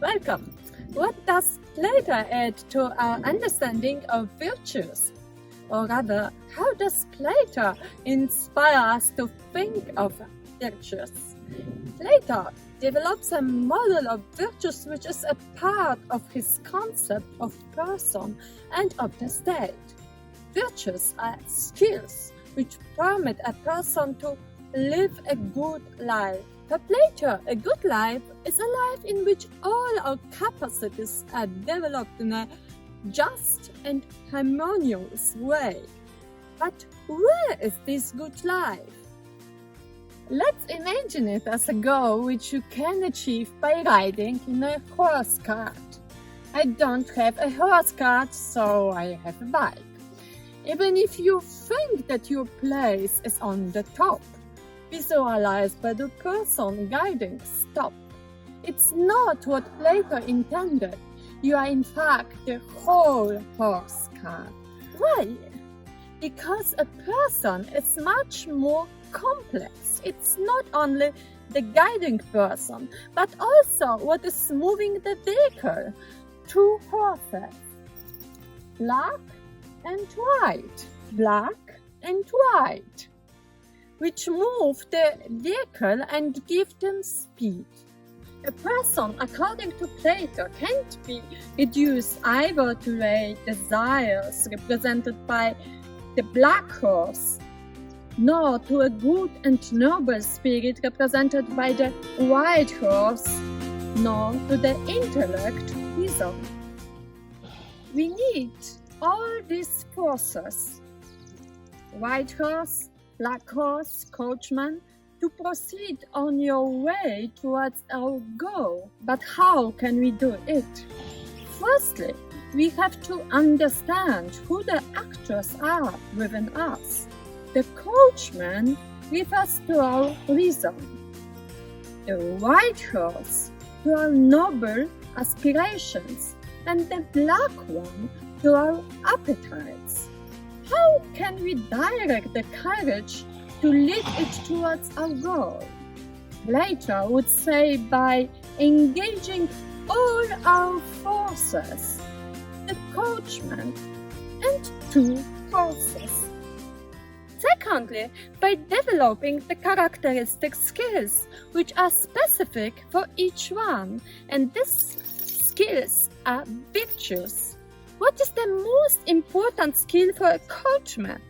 Welcome. What does Plato add to our understanding of virtues? Or rather, how does Plato inspire us to think of virtues? Plato develops a model of virtues which is a part of his concept of person and of the state. Virtues are skills which permit a person to live a good life. For Plato, a good life is a life in which all our capacities are developed in a just and harmonious way. But where is this good life? Let's imagine it as a goal which you can achieve by riding in a horse cart. I don't have a horse cart, so I have a bike. Even if you think that your place is on the top, visualized by the person guiding, stop. It's not what Plato intended. You are in fact the whole horse cart. Why? Because a person is much more complex. It's not only the guiding person, but also what is moving the vehicle. Two horses, black and white, black and white, which move the vehicle and give them speed. A person, according to Plato, can't be reduced either to a desires represented by the black horse, nor to a good and noble spirit represented by the white horse, nor to the intellect, reason. We need all these forces, white horse, black horse, coachman, to proceed on your way towards our goal. But how can we do it? Firstly, we have to understand who the actors are within us. The coachman refers to our reason, the white horse to our noble aspirations, and the black one to our appetites. How can we direct the carriage to lead it towards our goal? Plato would say by engaging all our forces, the coachman and two horses. Secondly, by developing the characteristic skills which are specific for each one, and these skills are virtues. What is the most important skill for a coachman?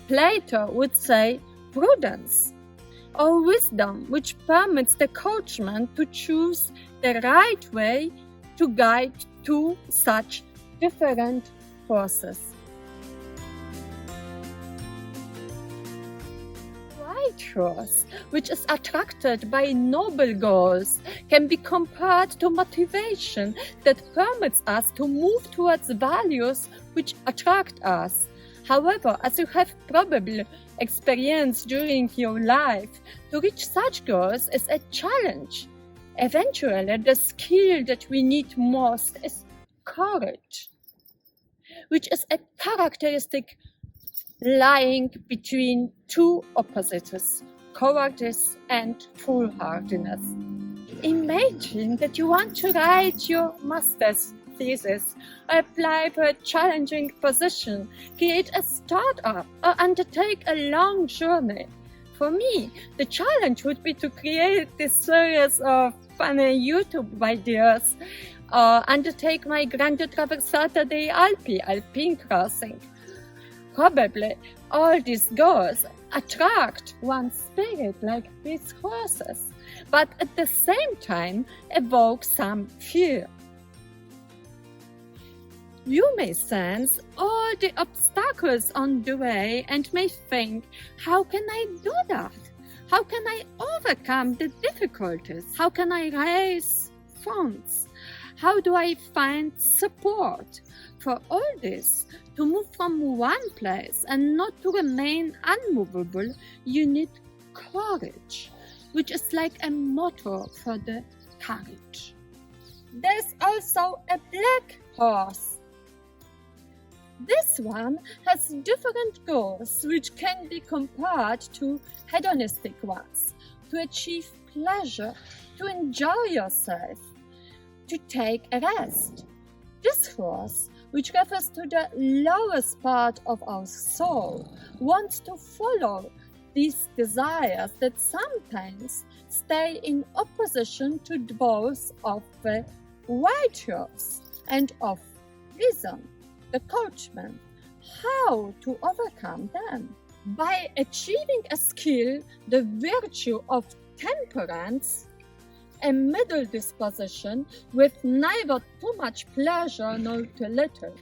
Plato would say prudence, or wisdom, which permits the coachman to choose the right way to guide two such different horses. White horse, which is attracted by noble goals, can be compared to motivation that permits us to move towards values which attract us. However, as you have probably experienced during your life, to reach such goals is a challenge. Eventually, the skill that we need most is courage, which is a characteristic lying between two opposites, cowardice and foolhardiness. Imagine that you want to write your master's thesis, or apply for a challenging position, create a startup, or undertake a long journey. For me, the challenge would be to create this series of funny YouTube videos, or undertake my Grande Traversata dei Alpi, Alpine crossing. Probably all these goals attract one's spirit like these horses, but at the same time evoke some fear. You may sense all the obstacles on the way and may think, how can I do that? How can I overcome the difficulties? How can I raise funds? How do I find support? For all this, to move from one place and not to remain unmovable, you need courage, which is like a motto for the carriage. There's also a black horse. This one has different goals which can be compared to hedonistic ones, to achieve pleasure, to enjoy yourself. to take a rest. This horse, which refers to the lowest part of our soul, wants to follow these desires that sometimes stay in opposition to those of the white horse and of reason, the Coachmen. How to overcome them? By achieving a skill, the virtue of temperance, a middle disposition with neither too much pleasure nor too little.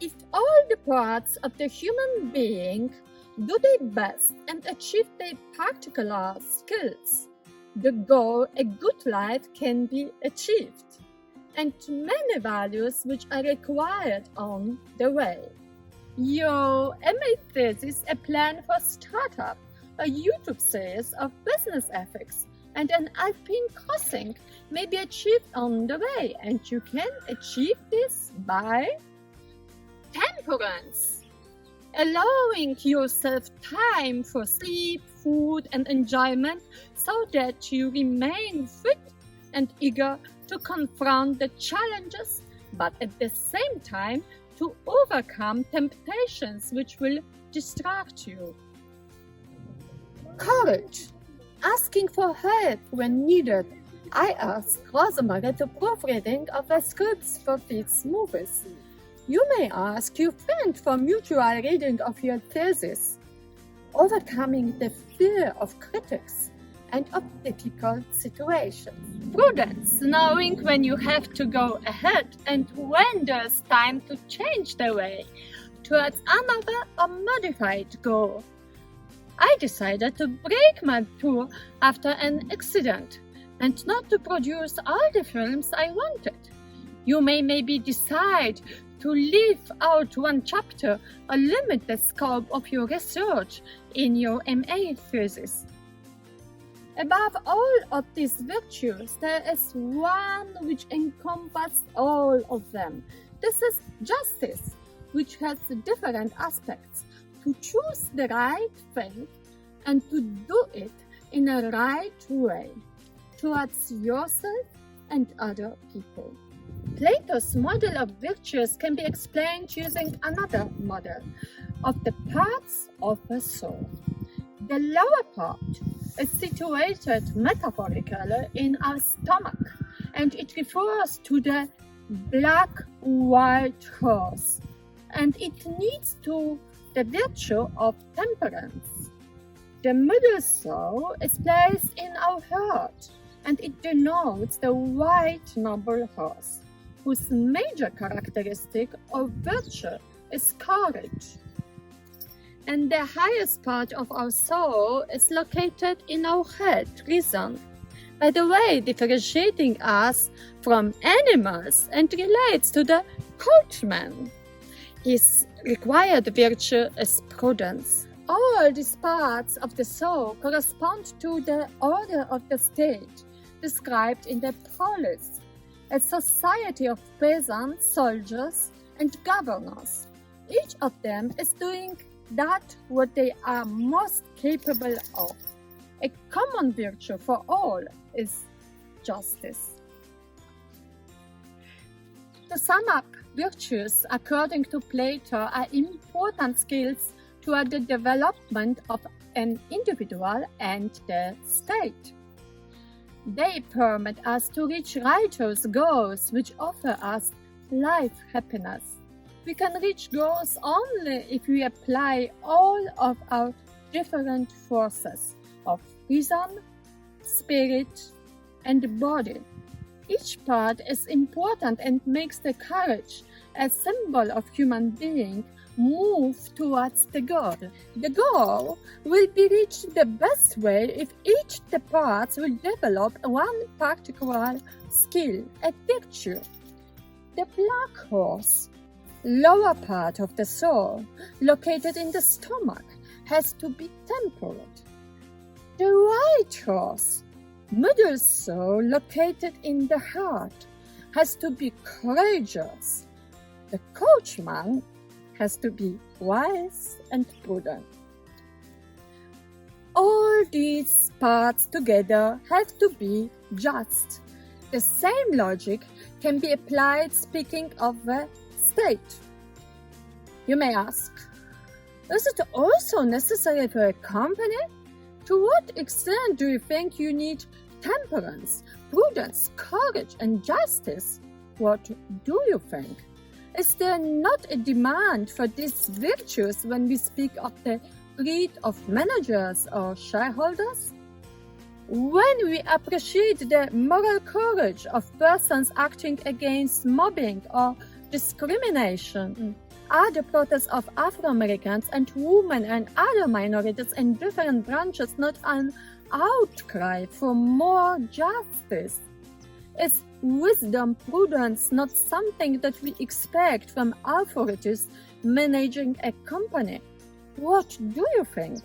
If all the parts of the human being do their best and achieve their particular skills, the goal, a good life, can be achieved, and many values which are required on the way. Your MA thesis, a plan for startup, a YouTube series of business ethics, and an Alpine crossing may be achieved on the way, and you can achieve this by temperance, allowing yourself time for sleep, food, and enjoyment so that you remain fit and eager to confront the challenges, but at the same time to overcome temptations which will distract you. Courage, asking for help when needed. I asked Rosemary the proofreading of the scripts for these movies. You may ask your friend for mutual reading of your thesis. Overcoming the fear of critics and of difficult situations. Prudence, knowing when you have to go ahead and when there's time to change the way towards another or modified goal. I decided to break my tour after an accident and not to produce all the films I wanted. You may maybe decide to leave out one chapter or limit the scope of your research in your MA thesis. Above all of these virtues, there is one which encompasses all of them. This is justice, which has different aspects. To choose the right thing and to do it in a right way towards yourself and other people. Plato's model of virtues can be explained using another model of the parts of a soul. The lower part is situated metaphorically in our stomach, and it refers to the black white horse, and it leads to the virtue of temperance. The middle soul is placed in our heart, and it denotes the white noble horse, whose major characteristic of virtue is courage. And the highest part of our soul is located in our head, reason, by the way differentiating us from animals and relates to the Coachmen. His required virtue is prudence. All these parts of the soul correspond to the order of the state described in the polis, a society of peasants, soldiers, and governors. Each of them is doing that what they are most capable of. A common virtue for all is justice. To sum up, virtues, according to Plato, are important skills toward the development of an individual and the state. They permit us to reach righteous goals which offer us life happiness. We can reach goals only if we apply all of our different forces of reason, spirit, and body. Each part is important and makes the courage, a symbol of human being, move towards the goal. The goal will be reached the best way if each the parts will develop one particular skill, a virtue. The black horse, lower part of the soul, located in the stomach, has to be temperate. The white horse, middle soul, located in the heart, has to be courageous. The coachman has to be wise and prudent. All these parts together have to be just. the same logic can be applied speaking of the state. You may ask, is it also necessary for a company? To what extent do you think you need temperance, prudence, courage, and justice? What do you think? Is there not a demand for these virtues when we speak of the breed of managers or shareholders? When we appreciate the moral courage of persons acting against mobbing or discrimination, are the protests of Afro-Americans and women and other minorities in different branches not an outcry for more justice? Is wisdom, prudence not something that we expect from authorities managing a company? What do you think?